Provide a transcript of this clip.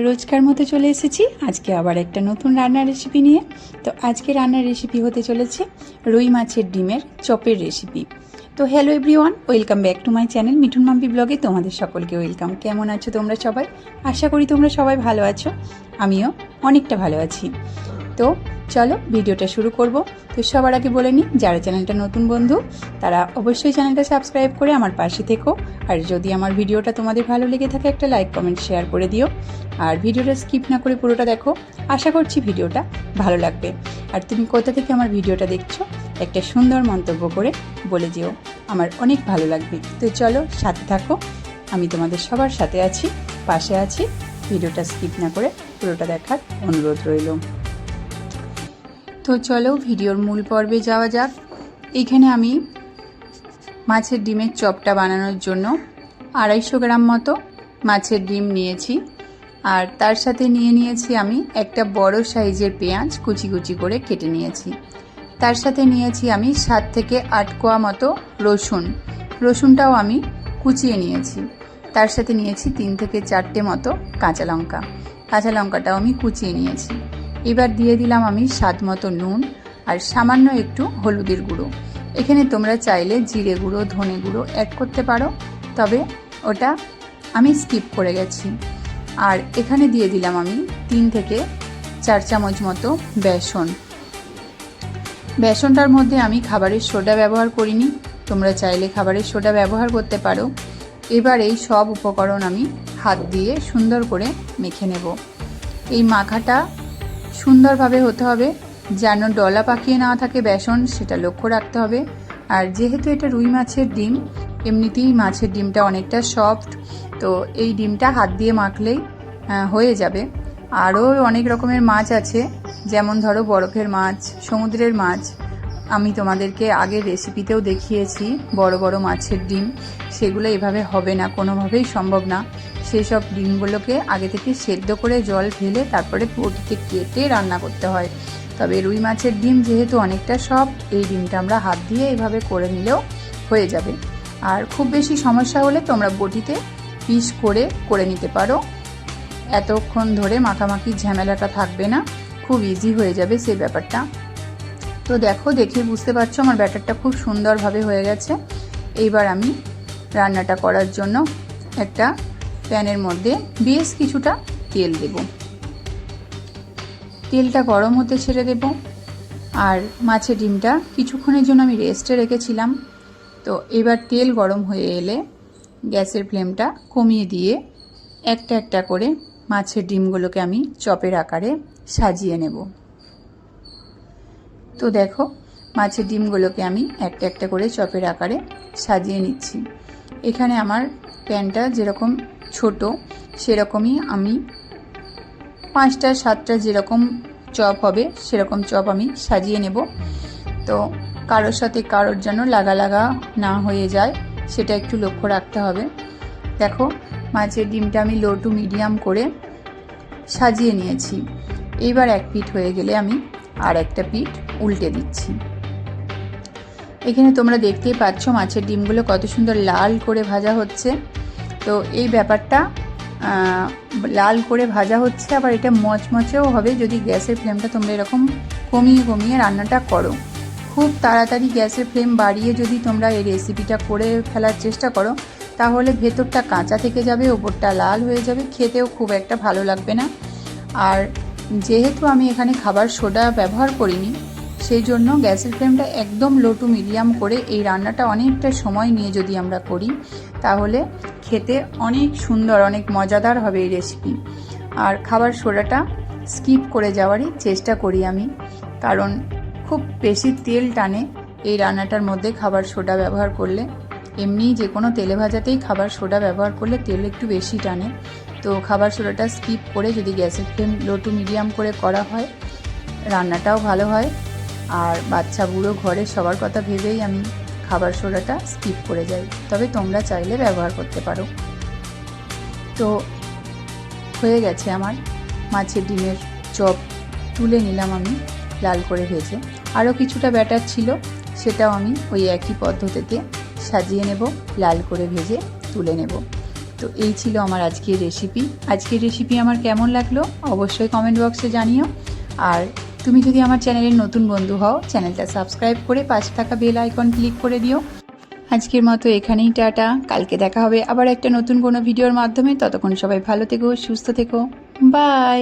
রোজকার মতো চলে এসেছি আজকে আবার একটা নতুন রান্নার রেসিপি নিয়ে। তো আজকে রান্নার রেসিপি হতে চলেছে রুই মাছের ডিমের চপের রেসিপি। তো hello everyone, welcome back to my channel Mithun Mampi ব্লগে তোমাদের সকলকে ওয়েলকাম। কেমন আছো তোমরা সবাই? আশা করি তোমরা সবাই ভালো আছো, আমিও অনেকটা ভালো আছি। তো চলো ভিডিওটা শুরু করব। তো সবার আগে বলে নিই, যারা চ্যানেলটা নতুন বন্ধু তারা অবশ্যই চ্যানেলটা সাবস্ক্রাইব করে আমার পাশে থেকো। আর যদি আমার ভিডিওটা তোমাদের ভালো লেগে থাকে একটা লাইক কমেন্ট শেয়ার করে দিও। আর ভিডিওটা স্কিপ না করে পুরোটা দেখো, আশা করছি ভিডিওটা ভালো লাগবে। আর তুমি কোথা থেকে আমার ভিডিওটা দেখছো একটা সুন্দর মন্তব্য করে বলে যেও, আমার অনেক ভালো লাগবে। তো চলো সাথে থাকো, আমি তোমাদের সবার সাথে আছি, পাশে আছি। ভিডিওটা স্কিপ না করে পুরোটা দেখার অনুরোধ রইল। তো চলো ভিডিওর মূল পর্বে যাওয়া যাক। এইখানে আমি মাছের ডিমের চপটা বানানোর জন্য 250 গ্রাম মতো মাছের ডিম নিয়েছি। আর তার সাথে নিয়েছি আমি একটা বড় সাইজের পেঁয়াজ কুচি কুচি করে কেটে নিয়েছি। তার সাথে নিয়েছি আমি 7 থেকে 8 কোয়া মতো রসুনটাও আমি কুচিয়ে নিয়েছি। তার সাথে নিয়েছি 3 থেকে 4টে মতো কাঁচা লঙ্কাটাও আমি কুচিয়ে নিয়েছি। এবার দিয়ে দিলাম আমি স্বাদ মতো নুন আর সামান্য একটু হলুদের গুঁড়ো। এখানে তোমরা চাইলে জিরে গুঁড়ো ধনে গুঁড়ো অ্যাড করতে পারো, তবে ওটা আমি স্কিপ করে গেছি। আর এখানে দিয়ে দিলাম আমি 3 থেকে 4 চামচ মতো বেসনটার মধ্যে আমি খাবারের সোডা ব্যবহার করিনি, তোমরা চাইলে খাবারের সোডা ব্যবহার করতে পারো। এবার এই সব উপকরণ আমি হাত দিয়ে সুন্দর করে মেখে নেব। এই মাখাটা সুন্দরভাবে হতে হবে, যেন ডলা পাকিয়ে না থাকে বেসন, সেটা লক্ষ্য রাখতে হবে। আর যেহেতু এটা রুই মাছের ডিম, এমনিতেই মাছের ডিমটা অনেকটা সফট, তো এই ডিমটা হাত দিয়ে মাখলেই হয়ে যাবে। আরও অনেক রকমের মাছ আছে, যেমন ধরো বরফের মাছ, সমুদ্রের মাছ। আমি তোমাদেরকে আগের রেসিপিতেও দেখিয়েছি বড় বড় মাছের ডিম, সেগুলো এভাবে হবে না, কোনোভাবেই সম্ভব না। সেই সব ডিমগুলোকে আগে থেকে সেদ্ধ করে জল ফেলে তারপরে বটিতে কেটে রান্না করতে হয়। তবে রুই মাছের ডিম যেহেতু অনেকটা সফট, এই ডিমটা আমরা হাত দিয়ে এইভাবে করে নিলেও হয়ে যাবে। আর খুব বেশি সমস্যা হলে তোমরা বটিতে পিস করে নিতে পারো, এতক্ষণ ধরে মাখামাখি ঝামেলাটা থাকবে না, খুব ইজি হয়ে যাবে সেই ব্যাপারটা। তো দেখে বুঝতে পারছো আমার ব্যাটারটা খুব সুন্দরভাবে হয়ে গেছে। এইবার আমি রান্নাটা করার জন্য একটা প্যানের মধ্যে বেশ কিছুটা তেল দেব। তেলটা গরম হতে ছেড়ে দেব। আর মাছের ডিমটা কিছুক্ষণের জন্য আমি রেস্টে রেখেছিলাম। তো এবার তেল গরম হয়ে এলে গ্যাসের ফ্লেমটা কমিয়ে দিয়ে একটা একটা করে মাছের ডিমগুলোকে আমি চপের আকারে সাজিয়ে নেব। তো দেখো মাছের ডিমগুলোকে আমি একটা একটা করে চপের আকারে সাজিয়ে নিচ্ছি। এখানে আমার প্যানটা যেরকম ছোট, সেরকমই আমি 5টা 7টা যেরকম চপ হবে সেরকম চপ আমি সাজিয়ে নেব। তো কারোর সাথে কারোর যেন লাগা না হয়ে যায়, সেটা একটু লক্ষ্য রাখতে হবে। দেখো মাছের ডিমটা আমি লো টু মিডিয়াম করে সাজিয়ে নিয়েছি। এইবার এক পিঠ হয়ে গেলে আমি আর একটা পিঠ উল্টে দিচ্ছি। এখানে তোমরা দেখতেই পাচ্ছ মাছের ডিমগুলো কত সুন্দর লাল করে ভাজা হচ্ছে। তো এই ব্যাপারটা লাল করে ভাজা হচ্ছে, আবার এটা মচমচেও হবে যদি গ্যাসের ফ্লেমটা তোমরা এরকম কমিয়ে রান্নাটা করো। খুব তাড়াতাড়ি গ্যাসের ফ্লেম বাড়িয়ে যদি তোমরা এই রেসিপিটা করে ফেলার চেষ্টা করো, তাহলে ভেতরটা কাঁচা থেকে যাবে, ওপরটা লাল হয়ে যাবে, খেতেও খুব একটা ভালো লাগবে না। আর যেহেতু আমি এখানে খাবার সোডা ব্যবহার করিনি, সেই জন্য গ্যাসের ফ্লেমটা একদম লো টু মিডিয়াম করে এই রান্নাটা অনেকটা সময় নিয়ে যদি আমরা করি, তাহলে খেতে অনেক সুন্দর, অনেক মজাদার হবে এই রেসিপি। আর খাবার সোডাটা স্কিপ করে যাওয়ারই চেষ্টা করি আমি, কারণ খুব বেশি তেল টানে এই রান্নাটার মধ্যে খাবার সোডা ব্যবহার করলে। এমনিই যে কোনো তেলে ভাজাতেই খাবার সোডা ব্যবহার করলে তেল একটু বেশি টানে। তো খাবার সোডাটা স্কিপ করে যদি গ্যাসের ফ্লেম লো টু মিডিয়াম করে করা হয়, রান্নাটাও ভালো হয়। আর বাচ্চা বুড়ো ঘরের সবার কথা ভেবেই আমি খাবার সোডাটা স্কিপ করে যাই, তবে তোমরা চাইলে ব্যবহার করতে পারো। তো হয়ে গেছে আমার মাছের ডিমের চপ, তুলে নিলাম আমি লাল করে ভেজে। আরও কিছুটা ব্যাটার ছিল, সেটাও আমি ওই একই পদ্ধতিতে সাজিয়ে নেব, লাল করে ভেজে তুলে নেব। তো এই ছিল আমার আজকের রেসিপি আমার কেমন লাগলো অবশ্যই কমেন্ট বক্সে জানিও। আর তুমি যদি আমার চ্যানেলের নতুন বন্ধু হও, চ্যানেলটা সাবস্ক্রাইব করে পাশে থাকা বেল আইকন ক্লিক করে দিও। আজকের মতো এখানেই টাটা, কালকে দেখা হবে আবার একটা নতুন কোনো ভিডিওর মাধ্যমে। ততক্ষণ সবাই ভালো থেকো, সুস্থ থেকো, বাই।